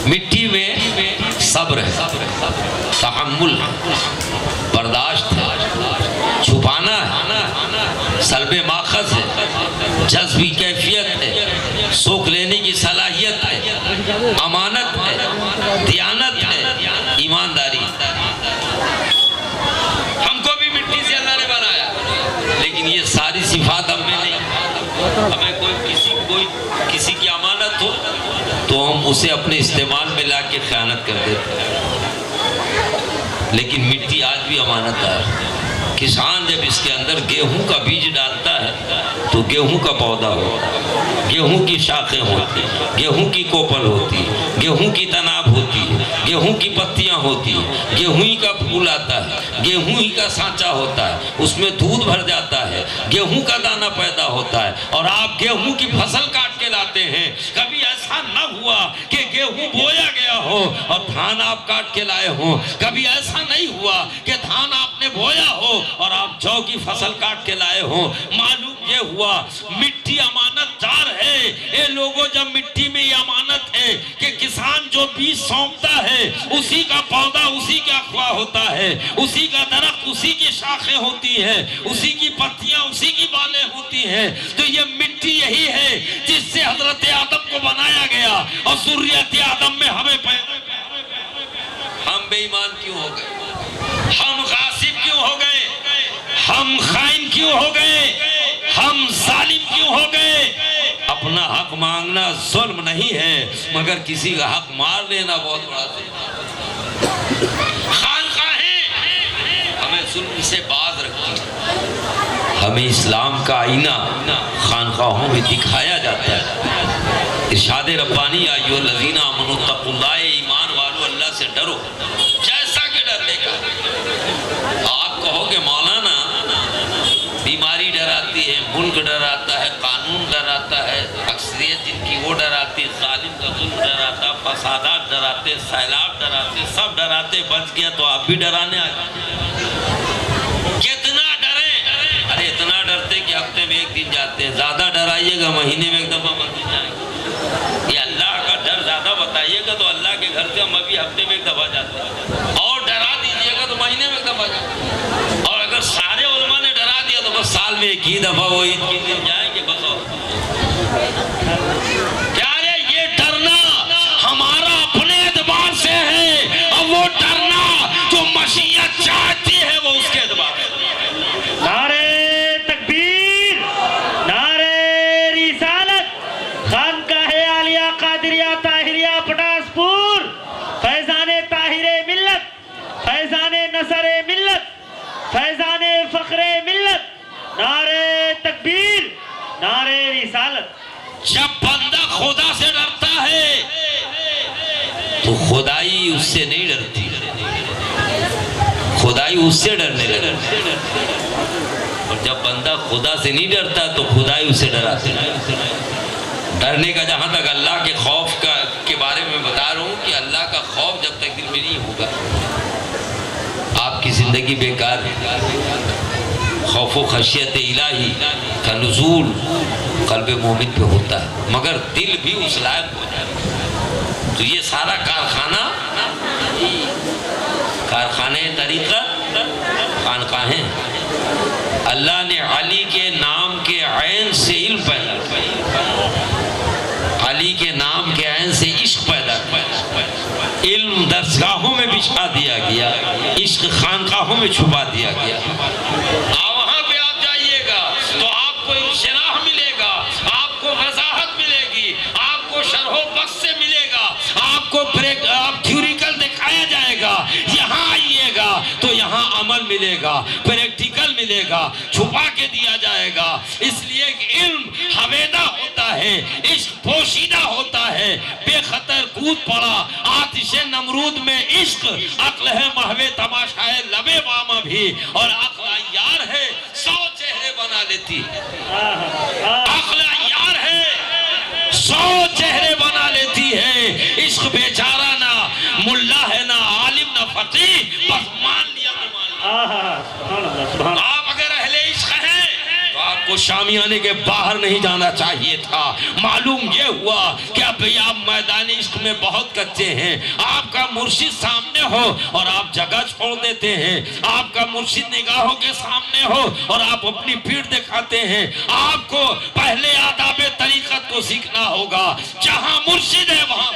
مٹی میں صبر ہے، تحمل ہے، برداشت ہے، چھپانا ہے، سلب ماخذ ہے، جذبی کیفیت ہے، سوکھ لینے کی صلاحیت ہے، امانت ہے، دیانت ہے، ایمانداری۔ ہم کو بھی مٹی سے اللہ نے بنایا، لیکن یہ ساری صفات ہم میں نہیں۔ ہمیں کوئی کسی کی امانت ہو تو ہم اسے اپنے استعمال میں لا کے خیانت کر دیتے ہیں، لیکن مٹی آج بھی امانت دار ہے۔ کسان جب اس کے اندر گیہوں کا بیج ڈالتا ہے تو گیہوں کا پودا ہوتا ہے، گیہوں کی شاخیں ہوتی ہیں، گیہوں کی کوپل ہوتی ہے، گیہوں کی تناب ہوتی ہے، گیہوں کی پتیاں ہوتی ہیں، گیہوں ہی کا پھول آتا ہے، گیہوں ہی کا سانچا ہوتا ہے، اس میں دودھ بھر جاتا ہے، گیہوں کا دانہ پیدا ہوتا ہے، اور آپ گیہوں کی فصل کاٹ کے لاتے ہیں۔ کبھی ایسا نہ ہوا کہ گیہوں بویا گیا ہو اور دھان آپ کاٹ کے لائے ہوں، کبھی ایسا نہیں ہوا کہ دھان آپ نے بویا ہو اور آپ جو کی فصل کاٹ کے لائے ہوں۔ معلوم یہ ہوا مٹی امانت دار ہے۔ اے لوگوں، جب مٹی میں یہ امانت ہے کہ کسان جو بیج سونپتا ہے اسی کا پودا اسی کا اخوا ہوتا ہے، اسی کا درخت اسی کی شاخیں ہوتی ہیں، اسی کی پتیاں اسی کی بالیں ہوتی ہیں، تو یہ مٹی یہی ہے جس سے حضرت آدم کو بنایا گیا اور ذریت آدم میں ہمیں پیدا۔ ہم بے ایمان کیوں ہو گئے؟ ہم غاصب کیوں ہو گئے؟ ہم خائن کیوں ہو گئے؟ ہم ظالم کیوں ہو گئے؟ اپنا حق مانگنا ظلم نہیں ہے، مگر کسی کا حق مار لینا بہت بڑا ظلم ہے۔ خانقاہیں ہمیں ظلم سے باز رکھتی ہیں۔ ہمیں اسلام کا آئینہ خانقاہوں میں دکھایا جاتا ہے۔ ارشاد ربانی ایھا الذین آمنوا اتقوا اللہ، ایمان والو اللہ سے ڈرو جیسا کہ ڈرنے کا۔ آپ کہو کہ مولانا بیماری ڈراتی ہے، ملک ڈراتا ہے، قانون ڈراتا ہے، اکثریت جن کی وہ ڈراتی، ظالم کا ظلم ڈراتا، فسادات ڈراتے، سیلاب ڈراتے، سب ڈراتے، بچ گیا تو آپ بھی ڈرانے آ گئے۔ کتنا ڈریں؟ ارے اتنا ڈرتے کہ ہفتے میں ایک دن جاتے ہیں، زیادہ ڈرائیے گا مہینے میں ایک دفعہ مسجد جائیں گے۔ یہ اللہ کا ڈر زیادہ بتائیے گا تو اللہ کے گھر سے ہم ابھی ہفتے میں ایک دفعہ جاتے ہیں، اور ڈرا دیجیے گا تو مہینے میں ایک دفعہ جاتے ہیں، اور اگر سارے علماء نے ڈرا دیا تو بس سال میں ایک ہی دفعہ وہ عید کے دن جائیں گے بس۔ اور پیارے، یہ ڈرنا ہمارا اپنے اعتبار سے ہے، اور وہ ڈرنا جو مشیت چاہتی ہے وہ اس کے اعتبار سے۔ نعرہ تکبیر، نعرہ رسالت، خانقاہ عالیہ قادریہ طاہریہ پٹاس پور، فیضان طاہر ملت، فیضان نصر ملت، فیضان فخر ملت، نعرہ تکبیر، نعرہ رسالت۔ جب بندہ خدا سے ڈرتا ہے تو خدائی اس سے نہیں ڈرتی، خدائی اس سے ڈرنے لگتی۔ اور جب بندہ خدا سے نہیں ڈرتا تو خدائی اسے ڈراتی۔ ڈرنے کا جہاں تک اللہ کے خوف کے بارے میں بتا رہا ہوں کہ اللہ کا خوف جب تک دل میں نہیں ہوگا آپ کی زندگی بیکار ہے۔ خوف و خشیت الہی کا نزول قلب مومن پہ ہوتا ہے، مگر دل بھی اس لائق ہو جائے۔ تو یہ سارا کارخانے طریقت خانقاہیں۔ اللہ نے علی کے نام کے عین سے علم پیدا کیا، علی کے نام کے عین سے عشق پیدا کیا۔ علم درسگاہوں میں بچھا دیا گیا، عشق خانقاہوں میں چھپا دیا گیا۔ وہاں پہ آپ جائیے گا تو آپ کو انشراح ملے گا، آپ کو وضاحت ملے گی، آپ کو شرح و بسط سے ملے گا، آپ کو تھیوریکل دکھایا جائے گا۔ یہاں آئیے گا تو یہاں عمل ملے گا، پریکٹیکل ملے گا، چھپا کے دیا جائے گا۔ اس لیے کہ علم حویدہ ہوتا ہے، عشق پوشیدہ ہوتا ہے۔ بے خطر کود پڑا آتش نمرود میں عشق، عقل ہے محو تماشائے لبے باما بھی، اور عقل عیار ہے 100 چہرے بنا لیتی۔ عقل عیار ہے 100 چہرے بنا لیتی ہے۔ عشق بیچارہ نہ ملا ہے نہ عالم نہ فقیہ، بس مان لیا تو مان لیا۔ آپ اگر اہل عشق ہیں تو آپ کو کو شامیانے کے باہر نہیں جانا چاہیے تھا۔ معلوم یہ ہوا کہ اب بھئی آپ میدان عشق میں بہت کچے ہیں، آپ کا مرشد سامنے ہو اور آپ جگہ چھوڑ دیتے ہیں، آپ کا مرشد نگاہوں کے سامنے ہو اور آپ اپنی پیٹھ دکھاتے ہیں۔ آپ کو پہلے آداب طریقت کو سیکھنا ہوگا، جہاں مرشد ہے وہاں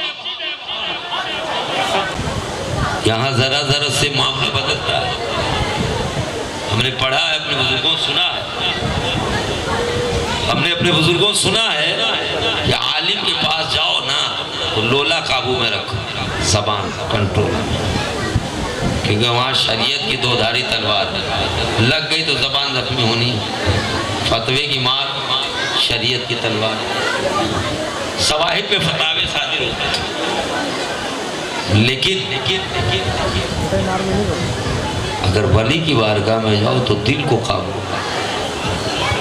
یہاں ذرا ذرا سے معاملہ بدلتا ہے۔ ہم نے پڑھا ہے، اپنے بزرگوں سنا ہے، ہم نے اپنے بزرگوں سنا ہے کہ عالم کے پاس جاؤ نا تو لولا قابو میں رکھو، زبان کنٹرول، کیونکہ وہاں شریعت کی دو دھاری تلوار لگ گئی تو زبان زخمی ہونی، فتوے کی مار، شریعت کی تلوار، شواہد پہ فتاوے صادر ہوتے ہیں۔ لیکن اگر ولی کی بارگاہ میں جاؤ تو دل کو قابو،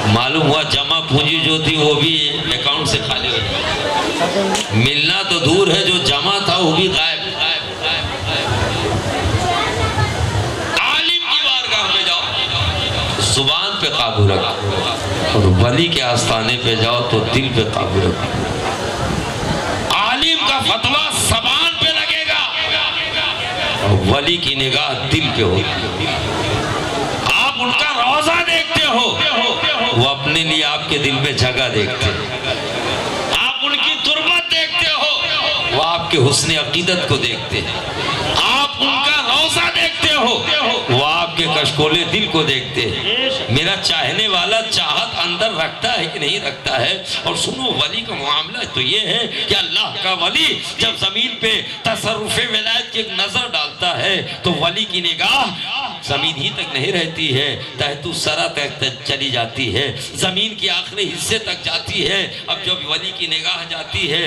معلوم ہوا جمع پونجی جو تھی وہ بھی اکاؤنٹ سے خالی ہو جائے، ملنا تو دور ہے، جو جمع تھا وہ بھی غائب۔ عالم کی بارگاہ میں جاؤ زبان پہ قابو رکھو، اور ولی کے آستانے پہ جاؤ تو دل پہ قابو رکھو۔ عالم کا فتویٰ زبان پہ لگے گا، ولی کی نگاہ دل پہ ہوگی۔ آپ ان کا روضہ دیکھتے ہو، وہ اپنے لیے آپ کے دل میں جگہ دیکھتے ہیں۔ آپ ان کی تربت دیکھتے ہو، وہ آپ کے حسن عقیدت کو دیکھتے ہیں۔ آپ ان کا روضہ دیکھتے ہو، وہ آپ کے کشکول دل کو دیکھتے ہیں۔ میرا چاہنے والا چاہت اندر رکھتا ہے کہ نہیں رکھتا ہے؟ اور سنو، ولی کا معاملہ تو یہ ہے کہ اللہ کا ولی جب زمین پہ تصرف ولایت کی ایک نظر ڈالتا ہے تو ولی کی نگاہ زمین ہی تک نہیں رہتی ہے، تحت الثری تک چلی جاتی ہے، زمین کے آخری حصے تک جاتی ہے۔ اب جب ولی کی نگاہ جاتی ہے،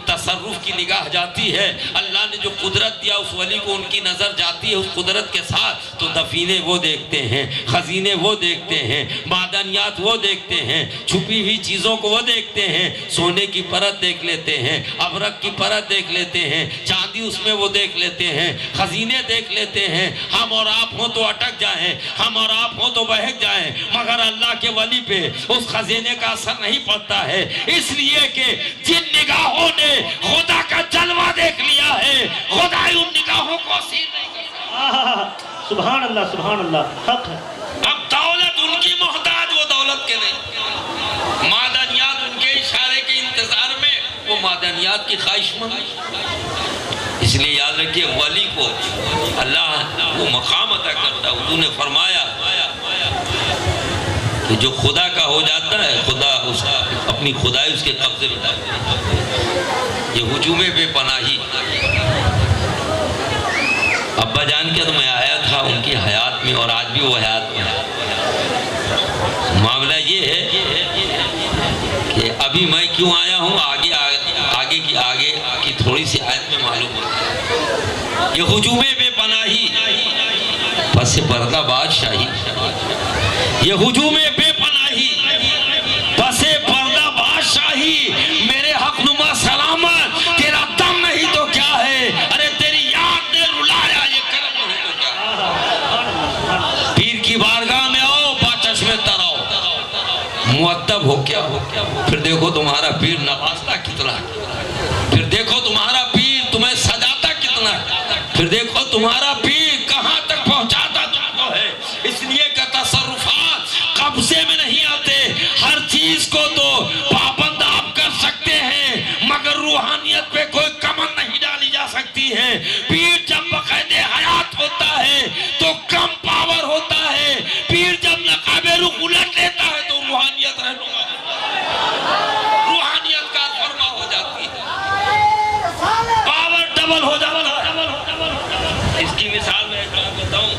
تصرف کی نگاہ جاتی ہے، اللہ نے جو قدرت دیا اس ولی کو ان کی نظر جاتی ہے اس قدرت کے ساتھ، تو دفینے وہ دیکھتے ہیں، خزینے وہ دیکھتے ہیں، معدنیات وہ دیکھتے ہیں، چھپی ہوئی چیزوں کو وہ دیکھتے ہیں، سونے کی پرت دیکھ لیتے ہیں، ابرق کی پرت دیکھ لیتے ہیں، چاندی اس میں وہ دیکھ لیتے ہیں، خزینے دیکھ لیتے ہیں۔ ہم اور آپ ہوں تو اٹک جائیں، ہم اور آپ ہوں تو بہک جائیں، مگر اللہ کے ولی پہ اس خزینے کا اثر نہیں پڑتا ہے، اس لیے کہ جن نگاہوں نے خدا کا جلوہ دیکھ لیا ہے، خدا ان نگاہوں کو اسیر نہیں کرتا۔ سبحان اللہ، سبحان اللہ، حق ہے۔ اب دولت ان کی محتاج، وہ دولت کے نہیں، معدنیات ان کے اشارے کے انتظار میں، وہ معدنیات کی خواہش مند۔ اس لیے یاد رکھیے، ولی کو اللہ وہ مقام عطا کرتا ہے۔ حضور نے فرمایا کہ جو خدا کا ہو جاتا ہے، خدا اس اپنی خدائی اس کے قبضے میں ڈالتا ہے۔ یہ ہجوم بے پناہی، ابا جان کے تو میں آیا تھا ان کی حیات میں، اور آج بھی وہ حیات میں ہے۔ معاملہ یہ ہے کہ ابھی میں کیوں آیا ہوں، آگے کی تھوڑی سی آیت میں معلوم ہوتا ہے۔ یہ ہجوم بے پناہی، پس پردہ بادشاہی، یہ ہجوم بے پناہی، پس پردہ بادشاہی، میرے حق نما سلامت، تیرا دم نہیں تو کیا ہے، ارے تیری یاد نے رلایا، یہ کرم نہیں تو کیا۔ پیر کی بارگاہ میں آؤ، باچشم تر آؤ، مؤدب ہو کیا، پھر دیکھو تمہارا پیر نوازتا کتنا، پھر دیکھو تمہارا پیر تمہیں سجاتا کتنا، پھر دیکھو تمہارا پیر کہاں تک پہنچاتا تم کو ہے۔ اس لیے کہ تصرفات قبضے میں نہیں آتے، ہر چیز کو تو پابند آپ کر سکتے ہیں، مگر روحانیت پہ کوئی کمن نہیں ڈالی جا سکتی ہے۔ پیر جب بقید حیات ہوتا ہے تو کم پاور ہوتا ہے، پیر جب نقاب رخ الٹ لیتا ہے تو روحانیت رہنما روحانیت کا فرما ہو جاتی ہے، پاور ڈبل ہو جاتا ہے۔ اس کی مثال میں ایک بتاؤں،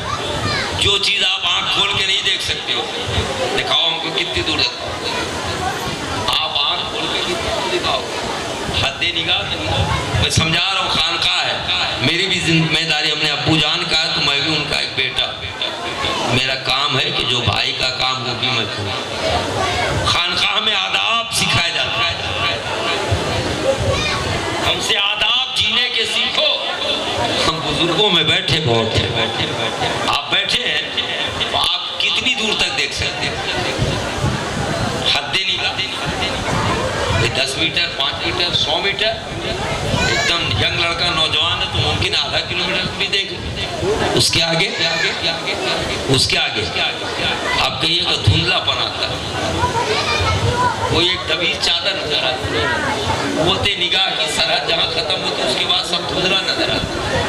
جو چیز آپ آنکھ کھول کے نہیں دیکھ سکتے ہو، دکھاؤ ہم کو کتنی دور ہے، آپ آنکھ کھول کے کتنی دور دکھاؤ، حد نگاہ نہیں۔ میں سمجھا رہا ہوں، خانقاہ ہے، میری بھی ذمہ داری، ہم نے ابو جان کا ہے تو میں بھی ان کا ایک بیٹا، میرا کام ہے کہ جو بھائی کا کام وہ بھی میں کروں۔ خانقاہ میں آداب سکھائے جاتے ہیں، ہم سے آداب جینے کے سیکھو۔ ہم بزرگوں میں بیٹھے بہت ہیں، آپ بیٹھے ہیں تو آپ کتنی دور تک دیکھ سکتے ہیں؟ 10 میٹر 5 میٹر 100 میٹر ایک دم ینگ لڑکا نوجوان ہے تو ممکن آدھا کلومیٹر بھی دیکھ لے، اس کے آگے آپ کہیے گا دھندلا پن آتا ہے، کوئی ایک طویل چادر نظر آتی ہے، بولتے نگاہ کی سرحد جہاں ختم ہوتی ہے اس کے بعد سب دھندلا نظر آتا ہے،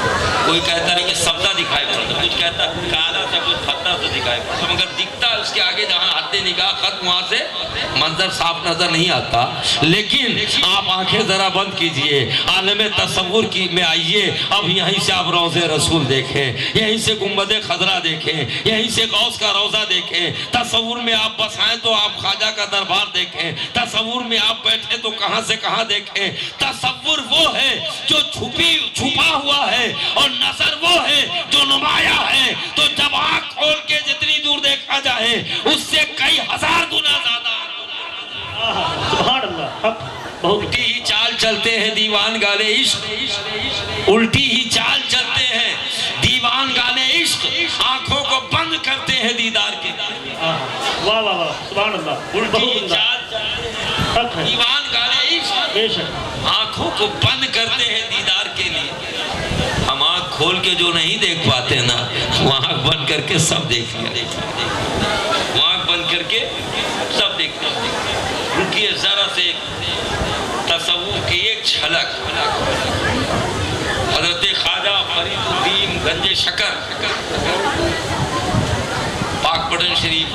کوئی کہتا ہے کہ سبزہ دکھائی پڑتا، کچھ کہتا ہے کالا سا کچھ پھٹا تو دکھائی پڑتا، مگر دکھتا ہے اس کے آگے جہاں حد نگاہ ختم وہاں سے منظر صاف نظر نہیں آتا۔ لیکن آپ آنکھیں ذرا بند کیجئے، عالم تصور کی میں آئیے، اب یہیں سے آپ روضہ رسول دیکھیں، یہیں سے گنبد خضرا دیکھیں، یہیں سے غوث کا روضہ دیکھیں، تصور میں آپ بس آئیں تو آپ خواجہ کا دربار دیکھیں، تصور میں آپ بیٹھے تو کہاں سے کہاں دیکھیں۔ تصور وہ ہے جو چھپا ہوا ہے اور نظر وہ ہے جو نمایاں ہے، تو جب آنکھ کھول کے جتنی دور دیکھا جائے اس سے کئی ہزار گنا زیادہ۔ سبحان اللہ، حق بہت الٹی ہی چال چلتے ہیں دیوان گالے عشق، الٹی ہی چال چلتے ہیں دیوان گالے عشق، آنکھوں کو بند کرتے ہیں دیدار کے لیے۔ واہ واہ واہ، سبحان اللہ، الٹی ہی چال حق ہے، دیوان گالے عشق، بے شک، آنکھوں کو بند کرتے ہیں دیدار کے لیے۔ ہم آنکھ کھول کے جو نہیں دیکھ پاتے نا، وہ آنکھ بند کر کے سب دیکھ لیا، وہ آنکھ بند کر کے سب دیکھ لیا۔ رکیے ذرا سے تصور کی ایک جھلک، حضرت خواجہ فرید الدین گنج شکر پاک پٹن شریف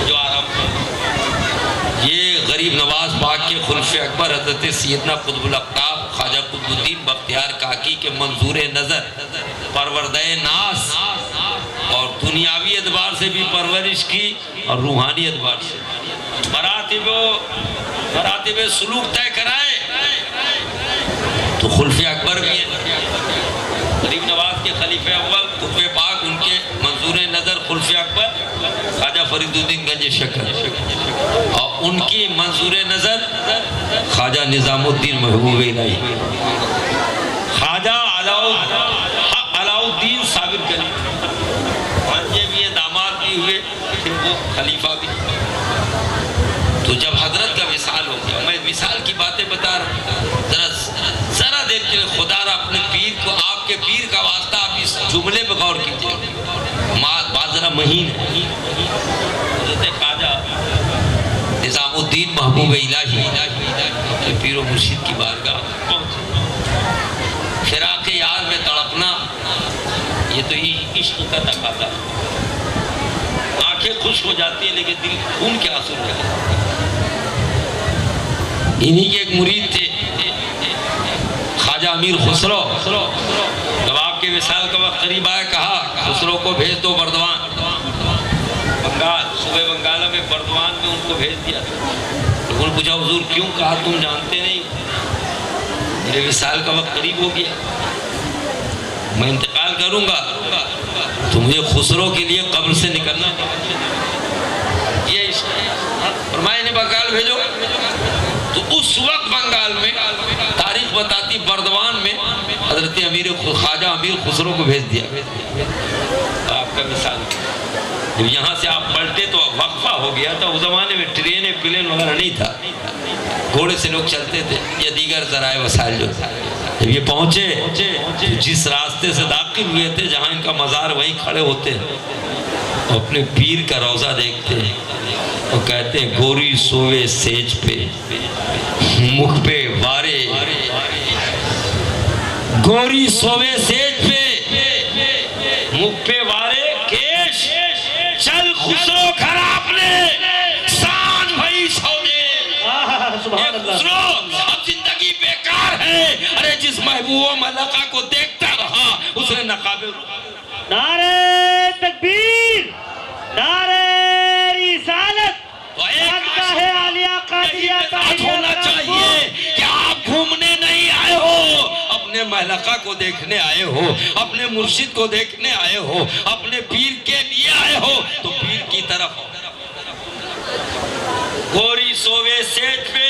جو آرام ہے، یہ غریب نواز پاک کے خلف اکبر حضرت سیدنا قطب الاقطاب خواجہ قطب الدین بختیار کاکی کے منظور نظر، پروردہ ناس، اور دنیاوی اعتبار سے بھی پرورش کی اور روحانی اعتبار سے مراتب سلوک طے کرائے، تو خلف اکبر بھی ہیں، غریب نواز کے خلیفہ اول قطب پاک، ان کے منظور نظر خلف اکبر خواجہ فرید الدین گنج شکر، اور ان کی منظور نظر خواجہ نظام الدین محبوب الہی، خواجہ علاء الدین ثابت گنی، بھانجے بھی ہیں، داماد بھی ہوئے، پھر وہ خلیفہ بھی۔ تو جب حضرت کا وصال ہو گیا، میں وصال کی باتیں بتا رہا ہوں، ذرا دیر کے لیے خدا را اپنے پیر کو، آپ کے پیر کا واسطہ آپ اس جملے پہ غور کیجئے، بات ذرا مہین ہے۔ حضرت خواجہ نظام الدین محبوب الہی اپنے پیر و مرشد کی بارگاہ پہنچے، فراق یار میں تڑپنا یہ تو ہی عشق کا تقاضا، آنکھیں خوش ہو جاتی ہیں لیکن دل خون کے آنسو ہو جاتے ہیں۔ انہی کے ایک مرید تھے خواجہ امیر خسرو، جب آپ کے وصال کا وقت قریب آیا کہا خسرو کو بھیج دو بردوان، بنگال، صوبہ بنگالہ میں بردوان میں ان کو بھیج دیا۔ لوگوں نے پوچھا حضور کیوں؟ کہا تم جانتے نہیں، میرے وصال کا وقت قریب ہو گیا، میں انتقال کروں گا تو مجھے خسرو کے لیے قبر سے نکلنا یہ فرمایا انہیں بنگال بھیجو۔ تو اس وقت بنگال میں تاریخ بتاتی بردوان میں حضرت خواجہ امیر خسرو کو بھیج دیا، آپ کا مثال۔ جب یہاں سے آپ پلٹے تو وقفہ ہو گیا تھا، اس زمانے میں ٹرینیں پلین وغیرہ نہیں تھا، گھوڑے سے لوگ چلتے تھے یا دیگر ذرائع وسائل جو تھا۔ جب یہ پہنچے جس راستے سے داخل ہوئے تھے جہاں ان کا مزار، وہیں کھڑے ہوتے ہیں، اپنے پیر کا روضہ دیکھتے ہیں اور کہتے ہیں گوری سوے سیج پہ مکھ پہ وارے، گوری سوے سیج پہ مکھ پہ وارے کیش، چل خسرو گھر آپ نے سانج بھئی سودے۔ سبحان اللہ، خسرو اب زندگی بیکار ہے، ارے جس محبوب و ملکہ کو دیکھتا رہا اس نے نقاب نعرہ تکبیر، نعرہ رسالت، ہے عالیہ قادریہ ہونا چاہیے کہ آپ گھومنے نہیں آئے ہو، اپنے ملکہ کو دیکھنے آئے ہو، اپنے مرشد کو دیکھنے آئے ہو، اپنے پیر کے لیے آئے ہو تو پیر کی طرف ہو۔ گوری سوے سیج پہ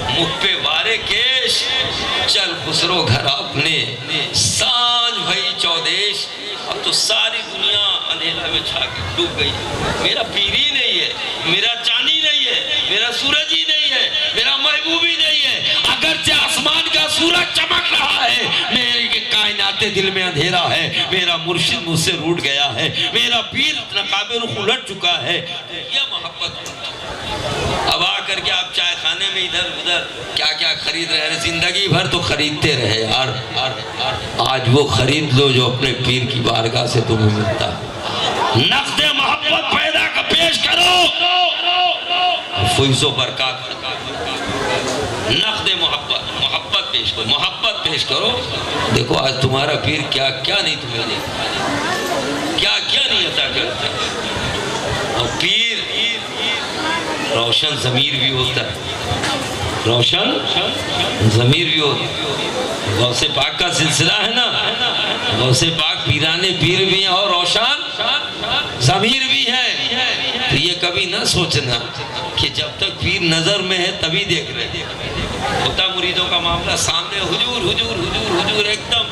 مکھ پہ وارے کیش، چل خسرو گھر اپنے سانج بھئی چودیش۔ اب تو ساری دنیا اندھیرے میں چھا کے ڈوب گئی، میرا پیر ہی نہیں ہے، میرا چاندی نہیں ہے، میرا سورج ہی نہیں ہے، سورج چمک رہا ہے، میرے کائنات دل میں اندھیرا ہے، میرا مرشد مجھ سے روٹ گیا ہے، میرا پیر نقاب رخ الٹ چکا ہے، یہ محبت۔ اب آ کر کے آپ چائے خانے میں ادھر ادھر کیا کیا خرید رہے ہیں، زندگی بھر تو خریدتے رہے یار، آج وہ خرید لو جو اپنے پیر کی بارگاہ سے تمہیں ملتا ہے۔ نقد محبت پیدا کر پیش کرو، فیض و برکات، نقد محبت پیش کرو، محبت پیش کرو۔ دیکھو آج تمہارا پیر کیا کیا نہیں تمہیں دے، کیا کیا نہیں عطا کرتا۔ اور پیر روشن ضمیر بھی ہوتا ہے، روشن ضمیر بھی ہوتا ہے۔ غوث پاک کا سلسلہ ہے نا، غوث پاک پیرانے پیر بھی ہیں اور روشن ضمیر بھی ہے۔ تو یہ کبھی نہ سوچنا کہ جب تک پیر نظر میں ہے تبھی دیکھ رہے، ہوتا مریدوں کا معاملہ سامنے حضور حضور حضور حضور ایک دم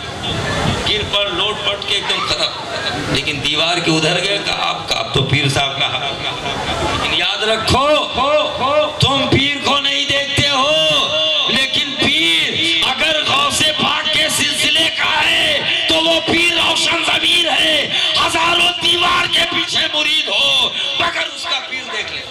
گر پر لوٹ پٹ کے ایک دم ختم، لیکن دیوار کے ادھر گئے کہ آپ تو پیر صاحب کا حق۔ لیکن یاد رکھو تم پیر کو نہیں دیکھتے ہو، لیکن پیر اگر غوث پاک کے سلسلے کا ہے تو وہ پیر روشن ضمیر ہے، ہزاروں دیوار کے پیچھے مرید ہو مگر اس کا پیر دیکھ لے۔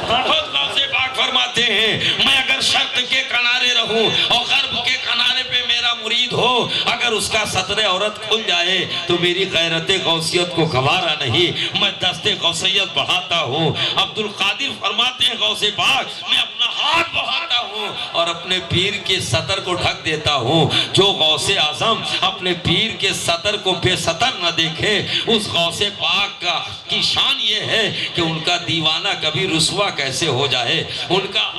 خود غوث پاک فرماتے ہیں میں اگر شرق کے کنارے رہوں اور غرب کے کنارے پہ میرا مرید ہو، اگر اس کا ستر عورت کھل جائے تو میری غیرت غوثیت کو گوارا نہیں، میں دست غوثیت بڑھاتا ہوں۔ عبد القادر فرماتے ہیں غوث پاک میں اپنا ہاتھ بڑھاتا ہوں اور اپنے پیر کے ستر کو ڈھک دیتا ہوں۔ جو غوث اعظم اپنے پیر کے ستر کو بے ستر نہ دیکھے، اس غوث پاک کی شان یہ ہے کہ ان کا دیوانہ کبھی رسوا کیسے ہو جائے، ان کا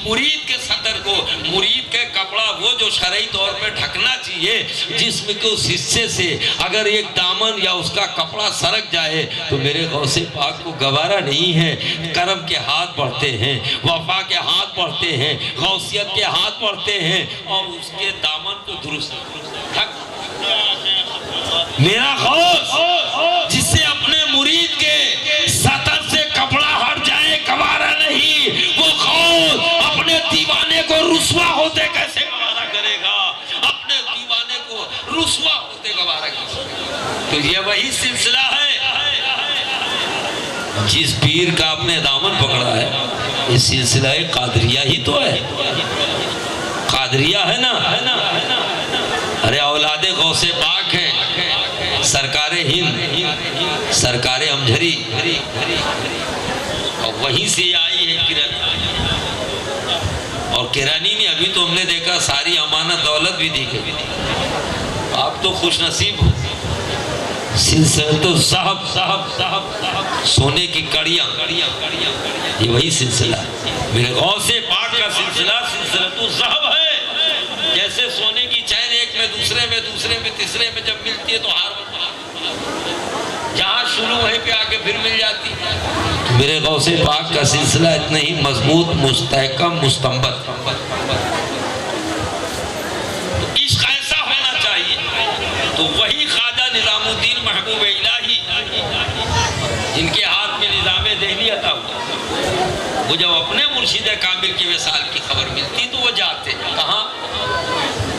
مرید کے ستر کو، مرید کے کپڑا وہ جو شرعی طور پہ ڈھکنا چاہیے، جسم کے اس حصے سے اگر ایک دامن یا اس کا کپڑا سرک جائے تو میرے غوث پاک کو گوارا نہیں ہے۔ کرم کے ہاتھ بڑھتے ہیں، وفا کے ہاتھ بڑھتے ہیں، غوثیت کے ہاتھ بڑھتے ہیں اور اس کے دامن کو درست ڈھک۔ میرا غوث جس سے اپنے مرید کے ستر سے کپڑا ہٹ جائے گوارا نہیں، وہ غوث اپنے دیوانے کو رسوا ہوتے کیسے گوارا کرے گا، اپنے دیوانے کو رسوا ہوتے گوارا کرے گا۔ تو یہ وہی سلسلہ ہے جس پیر کا اپنے دامن پکڑا ہے، یہ سلسلہ قادریہ ہی تو ہے، قادریہ ہے نا۔ ارے اولاد غوث پاک ہیں، سرکار ہند، سرکار امجھری، اور وہیں سے آئی ہے کرن، اور کرانی نے ابھی تو ہم نے دیکھا ساری امانت دولت بھی دی گئی۔ آپ تو خوش نصیب ہو، سلسلہ تو صاحب سونے کی کڑیاں، یہ وہی سلسلہ میرے غوث پاک کا سلسلہ، سلسلہ تو ذہب ہے۔ جیسے سونے کی چین ایک میں دوسرے میں تیسرے میں جب ملتی ہے تو ہار جہاں شروع وہیں پہ آ کے پھر مل جاتی ہے۔ میرے غوث پاک کا سلسلہ اتنا ہی مضبوط، مستحکم، مستنبت۔ عشق ایسا ہونا چاہیے تو وہی خواجہ نظام الدین محبوب الہی جن کے ہاتھ میں نظام دہلی عطا ہوا، وہ جب اپنے مرشد کامل کی وصال کی خبر ملتی تو وہ جاتے کہاں؟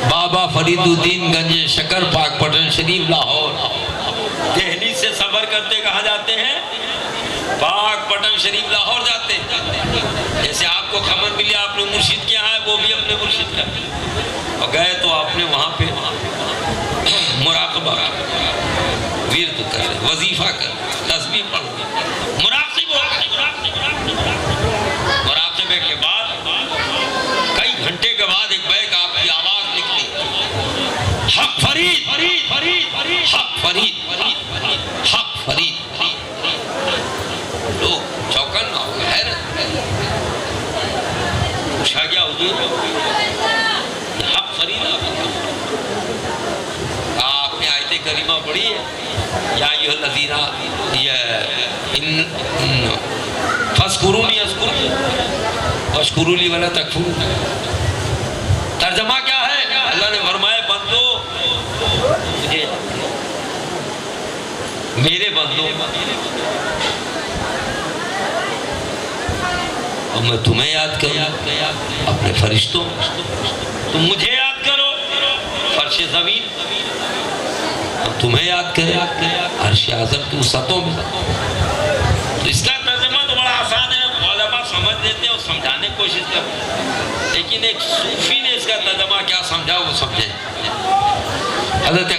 بابا فرید الدین گنج شکر پاک پٹن شریف لاہور۔ دہلی سے سفر کرتے کہاں جاتے ہیں؟ پاک پٹن شریف لاہور جاتے ہیں۔ جیسے آپ کو خبر ملی آپ نے مرشد کیا ہے، وہ بھی اپنے مرشد کا، اور گئے تو آپ نے وہاں پہ مراقبہ ورد کر، وظیفہ کر، تسبیح پڑھ، مراقب ہو گئے۔ مراقبے کے بعد کئی گھنٹے کے بعد ایک بیک آپ کی آواز نکلی، حق فرید، حق فرید، حق فرید۔ لوگ چوکن ہو گئے، حیرت، پوچھا گیا حضور حق فرید آپ نے آیت کریمہ پڑھی ہے، یا ایھا الذین فاذکرونی اذکرکم واشکروا لی ولا تکفرون۔ ترجمہ کیا ہے؟ اللہ نے فرمایا بندو مجھے، میرے بندو، اور میں تمہیں یاد کروں، اپنے فرشتوں تم مجھے یاد کرو، فرش زمین ہم تمہیں یاد کریں، عرش اعظم کی وسعتوں میں. تو اس کا ترجمہ تو بڑا آسان ہے، علماء سمجھ لیتے ہیں اور سمجھانے کی کوشش کرتے ہیں، لیکن ایک صوفی نے اس کا ترجمہ کیا سمجھا وہ سمجھیں. حضرت